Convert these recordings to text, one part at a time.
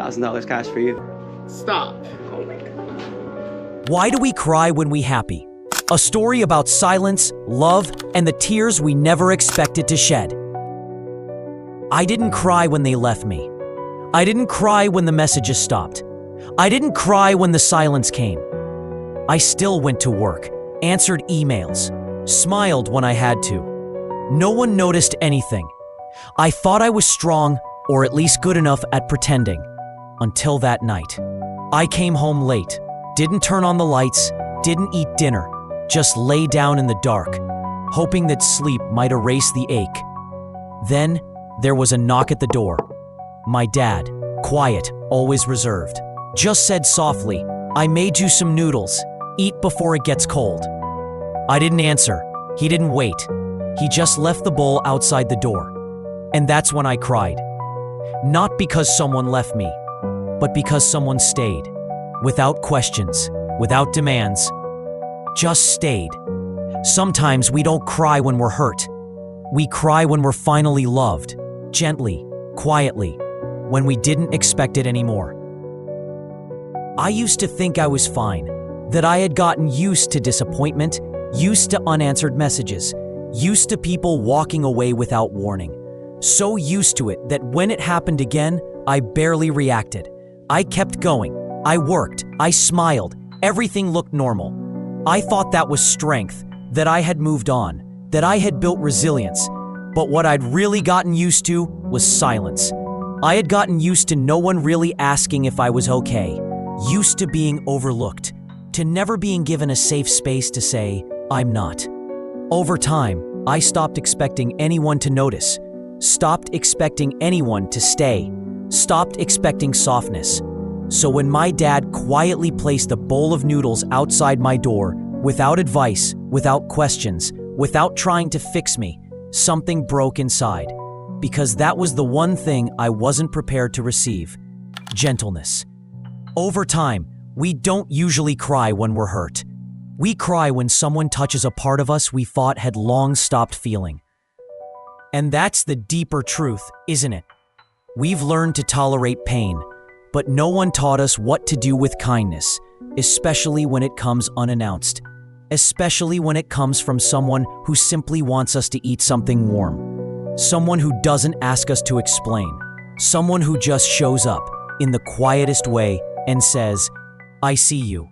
$1,000 cash for you. Stop. Why do we cry when we happy? A story about silence, love, and the tears we never expected to shed. I didn't cry when they left me. I didn't cry when the messages stopped. I didn't cry when the silence came. I still went to work, answered emails, smiled when I had to. No one noticed anything. I thought I was strong, or at least good enough at pretending, until that night. I came home late, didn't turn on the lights, didn't eat dinner, just lay down in the dark, hoping that sleep might erase the ache. Then, there was a knock at the door. My dad, quiet, always reserved, just said softly, "I made you some noodles. Eat before it gets cold." I didn't answer. He didn't wait. He just left the bowl outside the door. And that's when I cried. Not because someone left me, but because someone stayed. Without questions, without demands. Just stayed. Sometimes we don't cry when we're hurt. We cry when we're finally loved. Gently, quietly, when we didn't expect it anymore. I used to think I was fine, that I had gotten used to disappointment, used to unanswered messages, used to people walking away without warning. So used to it that when it happened again, I barely reacted. I kept going. I worked. I smiled. Everything looked normal. I thought that was strength, that I had moved on, that I had built resilience. But what I'd really gotten used to was silence. I had gotten used to no one really asking if I was okay, used to being overlooked, to never being given a safe space to say, "I'm not." Over time, I stopped expecting anyone to notice, stopped expecting anyone to stay, stopped expecting softness. So when my dad quietly placed a bowl of noodles outside my door, without advice, without questions, without trying to fix me, something broke inside. Because that was the one thing I wasn't prepared to receive: gentleness. Over time, we don't usually cry when we're hurt. We cry when someone touches a part of us we thought had long stopped feeling. And that's the deeper truth, isn't it? We've learned to tolerate pain, but no one taught us what to do with kindness, especially when it comes unannounced, especially when it comes from someone who simply wants us to eat something warm, someone who doesn't ask us to explain, someone who just shows up in the quietest way and says, "I see you.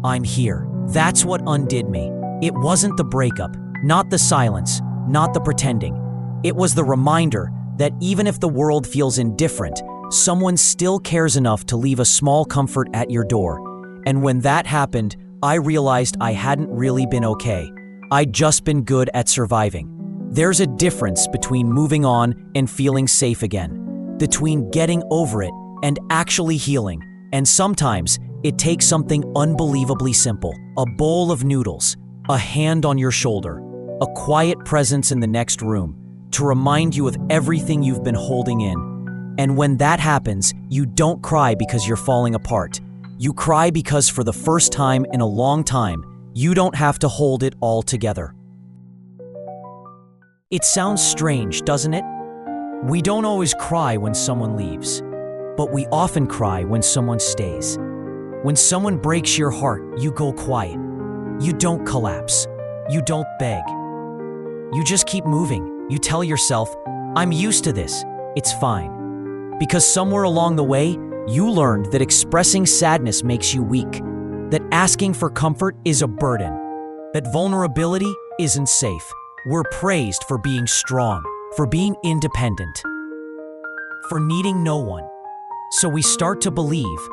I'm here." That's what undid me. It wasn't the breakup, not the silence, not the pretending. It was the reminder that even if the world feels indifferent, someone still cares enough to leave a small comfort at your door. And when that happened, I realized I hadn't really been okay. I'd just been good at surviving. There's a difference between moving on and feeling safe again, between getting over it and actually healing. And sometimes it takes something unbelievably simple: a bowl of noodles, a hand on your shoulder, a quiet presence in the next room to remind you of everything you've been holding in. And when that happens, you don't cry because you're falling apart. You cry because for the first time in a long time, you don't have to hold it all together. It sounds strange, doesn't it? We don't always cry when someone leaves, but we often cry when someone stays. When someone breaks your heart, you go quiet. You don't collapse. You don't beg. You just keep moving. You tell yourself, "I'm used to this. It's fine." Because somewhere along the way, you learned that expressing sadness makes you weak, that asking for comfort is a burden, that vulnerability isn't safe. We're praised for being strong, for being independent, for needing no one. So we start to believe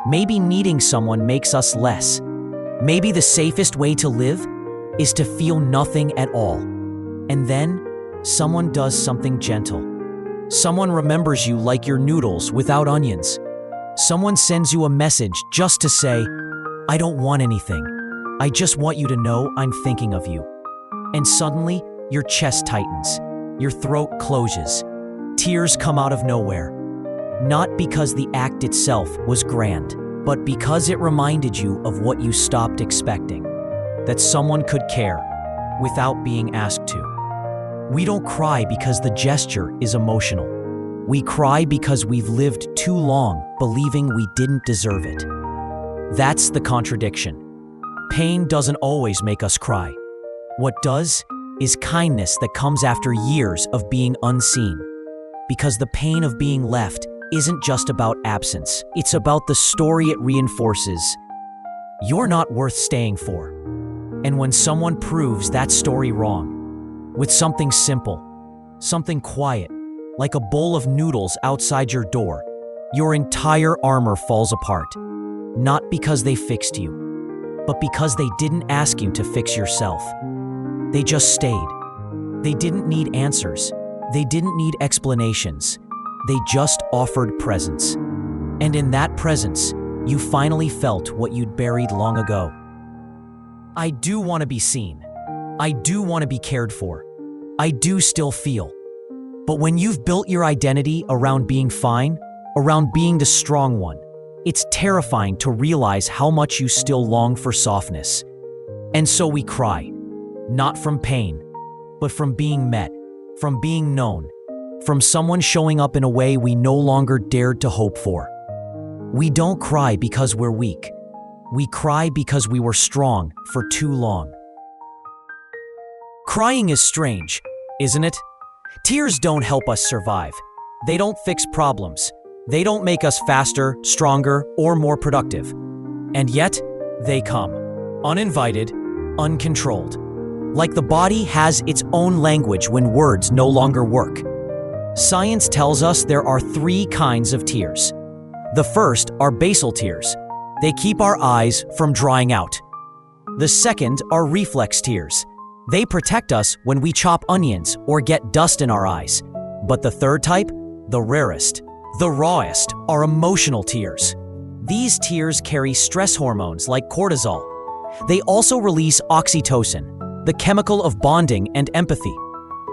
maybe needing someone makes us less. Maybe the safest way to live is to feel nothing at all. And then someone does something gentle. Someone remembers you like your noodles without onions. Someone sends you a message just to say, "I don't want anything. I just want you to know I'm thinking of you." And suddenly, your chest tightens. Your throat closes. Tears come out of nowhere. Not because the act itself was grand, but because it reminded you of what you stopped expecting. That someone could care without being asked to. We don't cry because the gesture is emotional. We cry because we've lived too long believing we didn't deserve it. That's the contradiction. Pain doesn't always make us cry. What does is kindness that comes after years of being unseen. Because the pain of being left isn't just about absence. It's about the story it reinforces. You're not worth staying for. And when someone proves that story wrong, with something simple, something quiet, like a bowl of noodles outside your door, your entire armor falls apart. Not because they fixed you, but because they didn't ask you to fix yourself. They just stayed. They didn't need answers. They didn't need explanations. They just offered presence. And in that presence, you finally felt what you'd buried long ago. I do want to be seen. I do want to be cared for. I do still feel. But when you've built your identity around being fine, around being the strong one, it's terrifying to realize how much you still long for softness. And so we cry, not from pain, but from being met, from being known, from someone showing up in a way we no longer dared to hope for. We don't cry because we're weak. We cry because we were strong for too long. Crying is strange, isn't it? Tears don't help us survive. They don't fix problems. They don't make us faster, stronger, or more productive. And yet, they come, uninvited, uncontrolled. Like the body has its own language when words no longer work. Science tells us there are 3 kinds of tears. The first are basal tears. They keep our eyes from drying out. The second are reflex tears. They protect us when we chop onions or get dust in our eyes. But the third type, the rarest, the rawest, are emotional tears. These tears carry stress hormones like cortisol. They also release oxytocin, the chemical of bonding and empathy.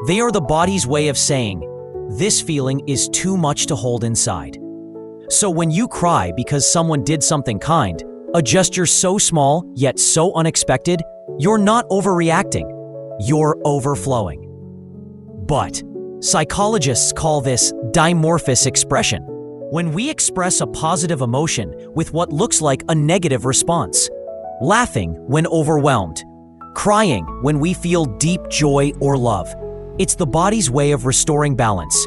They are the body's way of saying, this feeling is too much to hold inside. So when you cry because someone did something kind, a gesture so small yet so unexpected, you're not overreacting. You're overflowing. But psychologists call this dimorphous expression. When we express a positive emotion with what looks like a negative response. Laughing when overwhelmed. Crying when we feel deep joy or love. It's the body's way of restoring balance.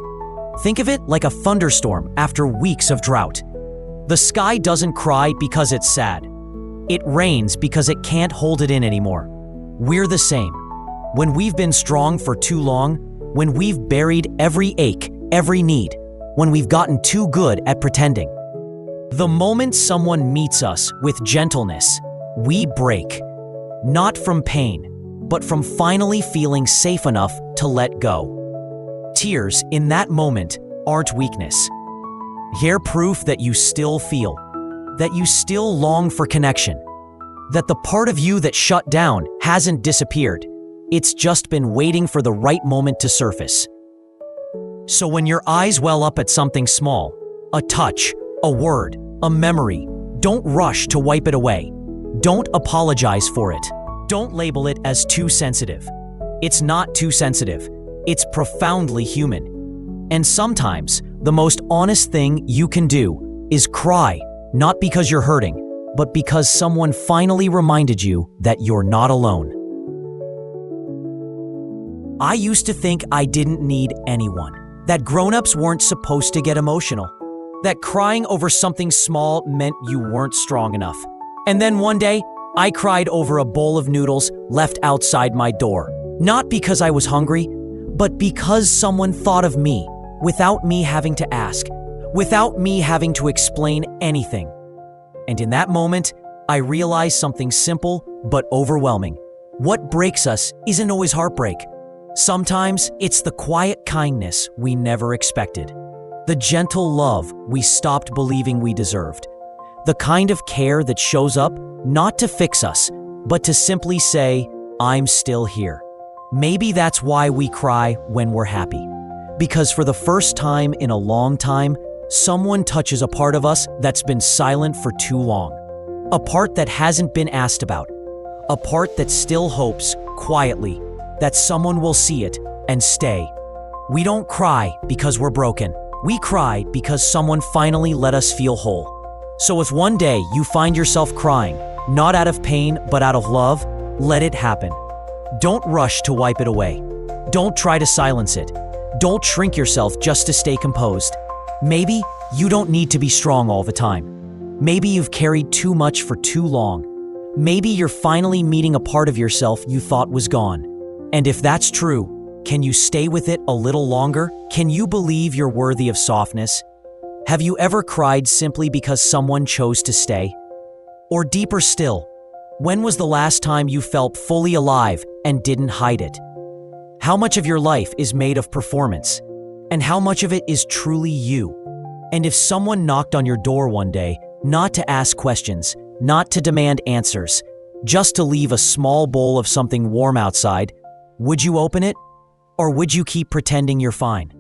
Think of it like a thunderstorm after weeks of drought. The sky doesn't cry because it's sad. It rains because it can't hold it in anymore. We're the same. When we've been strong for too long, when we've buried every ache, every need, when we've gotten too good at pretending. The moment someone meets us with gentleness, we break. Not from pain, but from finally feeling safe enough to let go. Tears in that moment aren't weakness. They're proof that you still feel, that you still long for connection, that the part of you that shut down hasn't disappeared. It's just been waiting for the right moment to surface. So when your eyes well up at something small, a touch, a word, a memory, don't rush to wipe it away. Don't apologize for it. Don't label it as too sensitive. It's not too sensitive. It's profoundly human. And sometimes, the most honest thing you can do is cry, not because you're hurting, but because someone finally reminded you that you're not alone. I used to think I didn't need anyone, that grown-ups weren't supposed to get emotional, that crying over something small meant you weren't strong enough. And then one day, I cried over a bowl of noodles left outside my door, not because I was hungry, but because someone thought of me, without me having to ask, without me having to explain anything. And in that moment, I realized something simple but overwhelming. What breaks us isn't always heartbreak. Sometimes it's the quiet kindness we never expected, the gentle love we stopped believing we deserved, the kind of care that shows up not to fix us, but to simply say, I'm still here. Maybe that's why we cry when we're happy. Because for the first time in a long time, someone touches a part of us that's been silent for too long. A part that hasn't been asked about. A part that still hopes, quietly, that someone will see it and stay. We don't cry because we're broken. We cry because someone finally let us feel whole. So if one day you find yourself crying, not out of pain but out of love, let it happen. Don't rush to wipe it away. Don't try to silence it. Don't shrink yourself just to stay composed. Maybe you don't need to be strong all the time. Maybe you've carried too much for too long. Maybe you're finally meeting a part of yourself you thought was gone. And if that's true, can you stay with it a little longer? Can you believe you're worthy of softness? Have you ever cried simply because someone chose to stay? Or deeper still, when was the last time you felt fully alive and didn't hide it? How much of your life is made of performance? And how much of it is truly you? And if someone knocked on your door one day, not to ask questions, not to demand answers, just to leave a small bowl of something warm outside, would you open it? Or would you keep pretending you're fine?